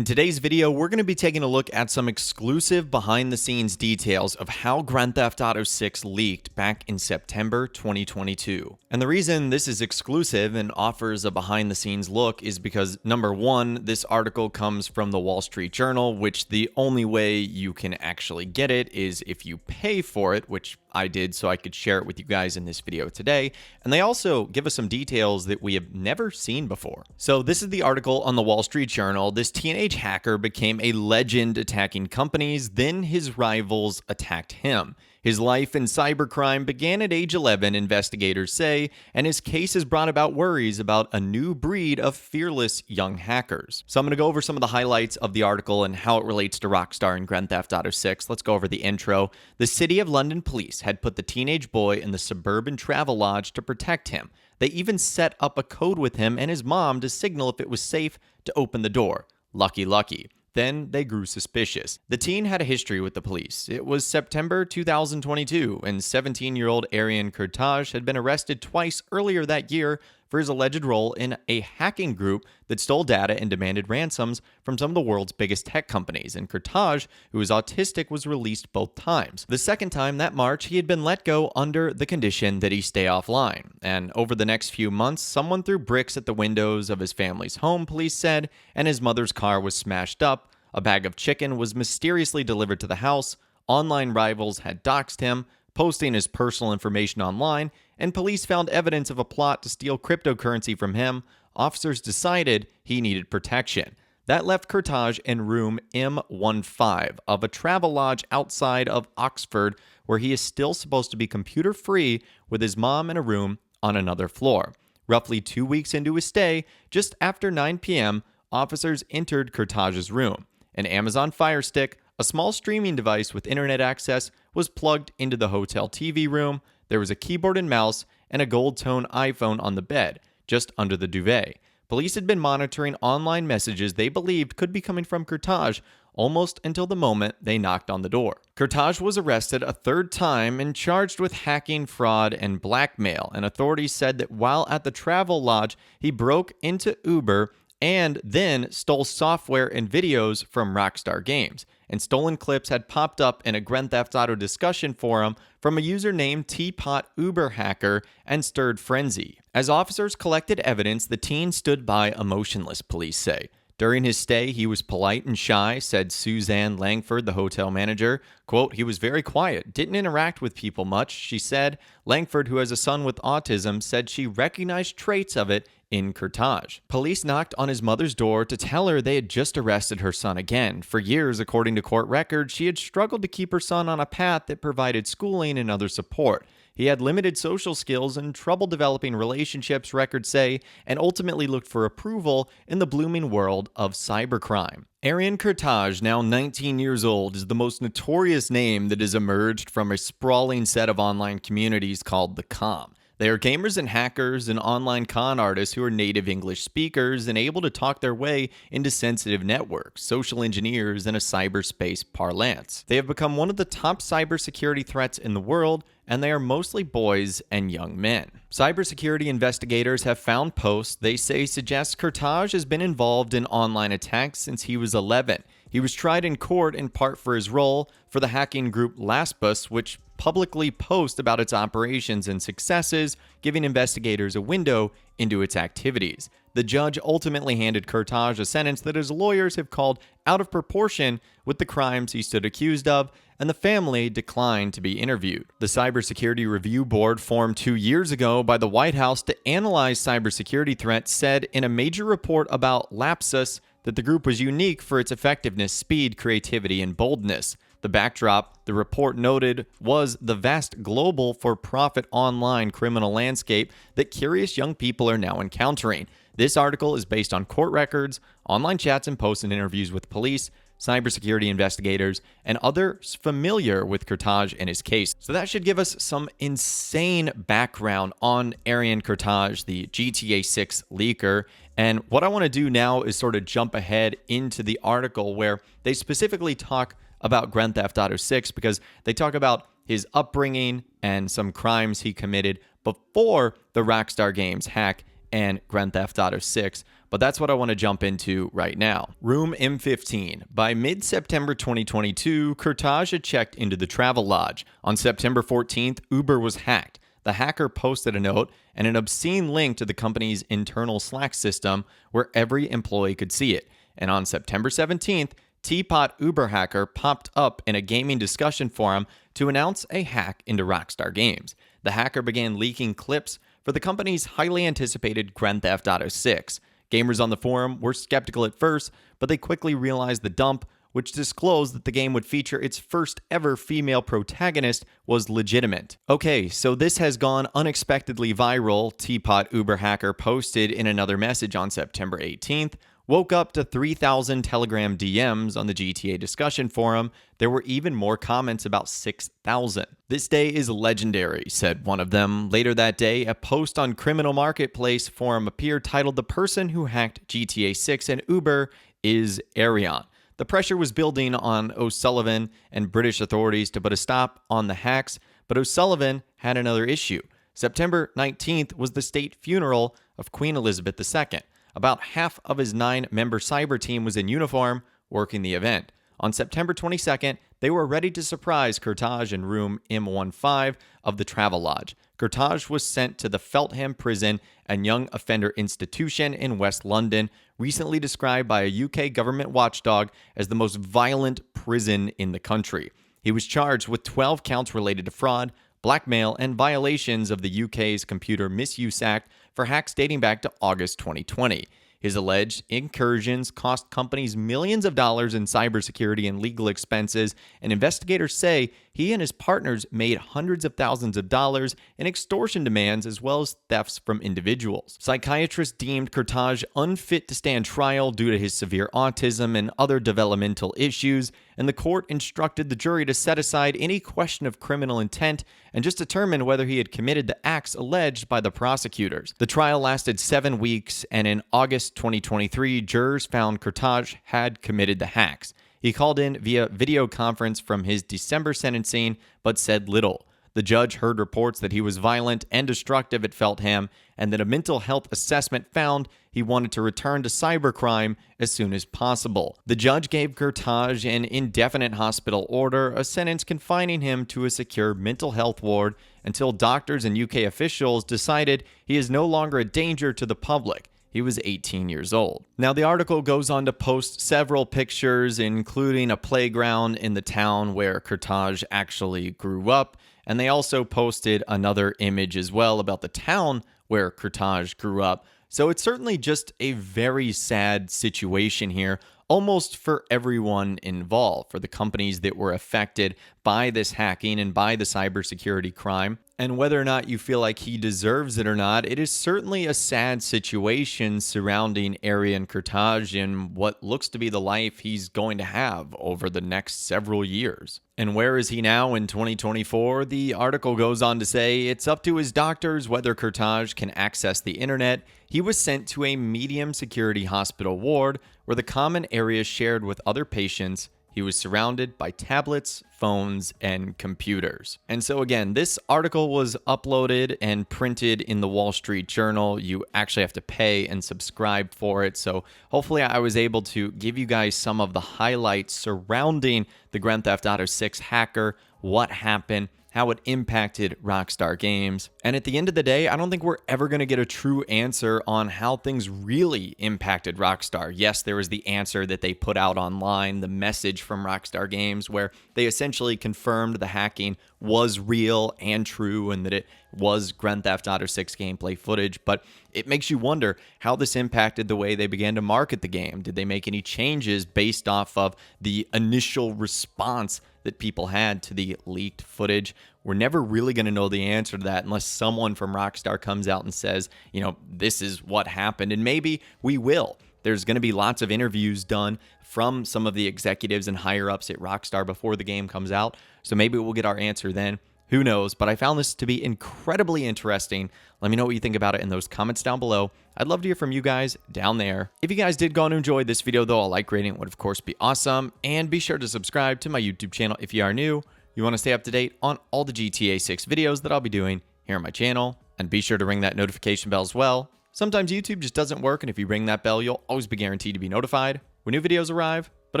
In today's video, we're going to be taking a look at some exclusive behind-the-scenes details of how Grand Theft Auto 6 leaked back in September 2022. And the reason this is exclusive and offers a behind-the-scenes look is because, number one, this article comes from the Wall Street Journal, which the only way you can actually get it is if you pay for it, which I did so I could share it with you guys in this video today. And they also give us some details that we have never seen before. So this is the article on the Wall Street Journal. This teenage hacker became a legend attacking companies, then his rivals attacked him. His life in cybercrime began at age 11, investigators say, and his case has brought about worries about a new breed of fearless young hackers. So I'm going to go over some of the highlights of the article and how it relates to Rockstar and Grand Theft Auto 6. Let's go over the intro. The City of London police had put the teenage boy in the suburban travel lodge to protect him. They even set up a code with him and his mom to signal if it was safe to open the door. Lucky. Then they grew suspicious. The teen had a history with the police. It was September 2022, and 17-year-old Arian Kurtaj had been arrested twice earlier that year for his alleged role in a hacking group that stole data and demanded ransoms from some of the world's biggest tech companies. And Kurtaj, who is autistic, was released both times. The second time, that March, he had been let go under the condition that he stay offline. And over the next few months, someone threw bricks at the windows of his family's home, police said, and his mother's car was smashed up. A bag of chicken was mysteriously delivered to the house. Online rivals had doxed him, posting his personal information online, and police found evidence of a plot to steal cryptocurrency from him. Officers decided he needed protection. That left Kurtaj in room M15 of a travel lodge outside of Oxford, where he is still supposed to be computer-free with his mom in a room on another floor. Roughly 2 weeks into his stay, just after 9 p.m., officers entered Kurtaj's room. An Amazon Fire Stick, a small streaming device with internet access, was plugged into the hotel TV room. There was a keyboard and mouse and a gold-tone iPhone on the bed, just under the duvet. Police had been monitoring online messages they believed could be coming from Kurtaj almost until the moment they knocked on the door. Kurtaj was arrested a third time and charged with hacking, fraud, and blackmail, and authorities said that while at the travel lodge, he broke into Uber and then stole software and videos from Rockstar games. And stolen clips had popped up in a Grand Theft Auto discussion forum from a user named Teapot Uber Hacker and stirred frenzy. As officers collected evidence, the teen stood by emotionless, police say. During his stay, he was polite and shy, said Suzanne Langford, the hotel manager. Quote, he was very quiet, didn't interact with people much, she said. Langford, who has a son with autism, said she recognized traits of it in Kurtaj. Police knocked on his mother's door to tell her they had just arrested her son again. For years, according to court records, she had struggled to keep her son on a path that provided schooling and other support. He had limited social skills and trouble developing relationships, records say, and ultimately looked for approval in the blooming world of cybercrime. Arian Kurtaj, now 19 years old, is the most notorious name that has emerged from a sprawling set of online communities called the Com. They are gamers and hackers and online con artists who are native English speakers and able to talk their way into sensitive networks, social engineers, and a cyberspace parlance. They have become one of the top cybersecurity threats in the world, and they are mostly boys and young men. Cybersecurity investigators have found posts they say suggest Kurtaj has been involved in online attacks since he was 11. He was tried in court in part for his role for the hacking group Laspus, which publicly posts about its operations and successes, giving investigators a window into its activities. The judge ultimately handed Kurtaj a sentence that his lawyers have called out of proportion with the crimes he stood accused of, and the family declined to be interviewed. The Cybersecurity Review Board, formed 2 years ago by the White House to analyze cybersecurity threats, said in a major report about Lapsus that the group was unique for its effectiveness, speed, creativity, and boldness. The backdrop, the report noted, was the vast global for-profit online criminal landscape that curious young people are now encountering. This article is based on court records, online chats and posts and interviews with police, cybersecurity investigators, and others familiar with Kurtaj and his case. So that should give us some insane background on Arian Kurtaj, the GTA 6 leaker. And what I want to do now is sort of jump ahead into the article where they specifically talk about Grand Theft Auto 6 because they talk about his upbringing and some crimes he committed before the Rockstar Games hack and Grand Theft Auto 6. but that's what I want to jump into right now. Room M15. By mid-September 2022, Kurtaj had checked into the travel lodge. On September 14th, Uber was hacked. The hacker posted a note and an obscene link to the company's internal Slack system where every employee could see it. And on September 17th, Teapot Uber hacker popped up in a gaming discussion forum to announce a hack into Rockstar Games. The hacker began leaking clips for the company's highly anticipated Grand Theft Auto 6. Gamers on the forum were skeptical at first, but they quickly realized the dump, which disclosed that the game would feature its first ever female protagonist, was legitimate. Okay, so this has gone unexpectedly viral, Teapot Uber hacker posted in another message on September 18th. Woke up to 3,000 Telegram DMs on the GTA discussion forum. There were even more comments, about 6,000. This day is legendary, said one of them. Later that day, a post on Criminal Marketplace forum appeared titled "The person who hacked GTA 6 and Uber is Arion." The pressure was building on O'Sullivan and British authorities to put a stop on the hacks, but O'Sullivan had another issue. September 19th was the state funeral of Queen Elizabeth II. About half of his 9-member cyber team was in uniform working the event. On September 22nd, they were ready to surprise Kurtaj in room M15 of the travel lodge. Kurtaj was sent to the Feltham Prison and Young Offender Institution in West London, recently described by a UK government watchdog as the most violent prison in the country. He was charged with 12 counts related to fraud, blackmail, and violations of the UK's Computer Misuse Act for hacks dating back to August 2020. His alleged incursions cost companies millions of dollars in cybersecurity and legal expenses, and investigators say he and his partners made hundreds of thousands of dollars in extortion demands as well as thefts from individuals. Psychiatrists deemed Kurtaj unfit to stand trial due to his severe autism and other developmental issues, and the court instructed the jury to set aside any question of criminal intent and just determine whether he had committed the acts alleged by the prosecutors. The trial lasted 7 weeks, and in August 2023, jurors found Kurtaj had committed the hacks. He called in via video conference from his December sentencing, but said little. The judge heard reports that he was violent and destructive at Feltham, and that a mental health assessment found he wanted to return to cybercrime as soon as possible. The judge gave Kurtaj an indefinite hospital order, a sentence confining him to a secure mental health ward until doctors and UK officials decided he is no longer a danger to the public. He was 18 years old. Now, the article goes on to post several pictures, including a playground in the town where Kurtaj actually grew up, and they also posted another image as well about the town where Kurtaj grew up. So it's certainly just a very sad situation here, almost for everyone involved, for the companies that were affected by this hacking and by the cybersecurity crime. And whether or not you feel like he deserves it or not, it is certainly a sad situation surrounding Arion Kurtaj and what looks to be the life he's going to have over the next several years. And where is he now in 2024? The article goes on to say it's up to his doctors whether Kurtaj can access the internet. He was sent to a medium security hospital ward where the common areas shared with other patients. He was surrounded by tablets, phones, and computers. And so again, this article was uploaded and printed in the Wall Street Journal. You actually have to pay and subscribe for it. So hopefully I was able to give you guys some of the highlights surrounding the Grand Theft Auto 6 hacker, what happened, how it impacted Rockstar Games. And at the end of the day, I don't think we're ever going to get a true answer on how things really impacted Rockstar. Yes, there was the answer that they put out online, the message from Rockstar Games, where they essentially confirmed the hacking was real and true and that it was Grand Theft Auto 6 gameplay footage. But it makes you wonder how this impacted the way they began to market the game. Did they make any changes based off of the initial response that people had to the leaked footage? We're never really going to know the answer to that unless someone from Rockstar comes out and says, you know, this is what happened. And maybe we will. There's going to be lots of interviews done from some of the executives and higher-ups at Rockstar before the game comes out. So maybe we'll get our answer then. Who knows? But I found this to be incredibly interesting. Let me know what you think about it in those comments down below. I'd love to hear from you guys down there. If you guys did go and enjoy this video, though, a like rating would, of course, be awesome. And be sure to subscribe to my YouTube channel if you are new. You want to stay up to date on all the GTA 6 videos that I'll be doing here on my channel. And be sure to ring that notification bell as well. Sometimes YouTube just doesn't work, and if you ring that bell, you'll always be guaranteed to be notified when new videos arrive. But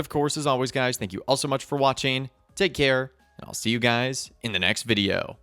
of course, as always, guys, thank you all so much for watching. Take care, and I'll see you guys in the next video.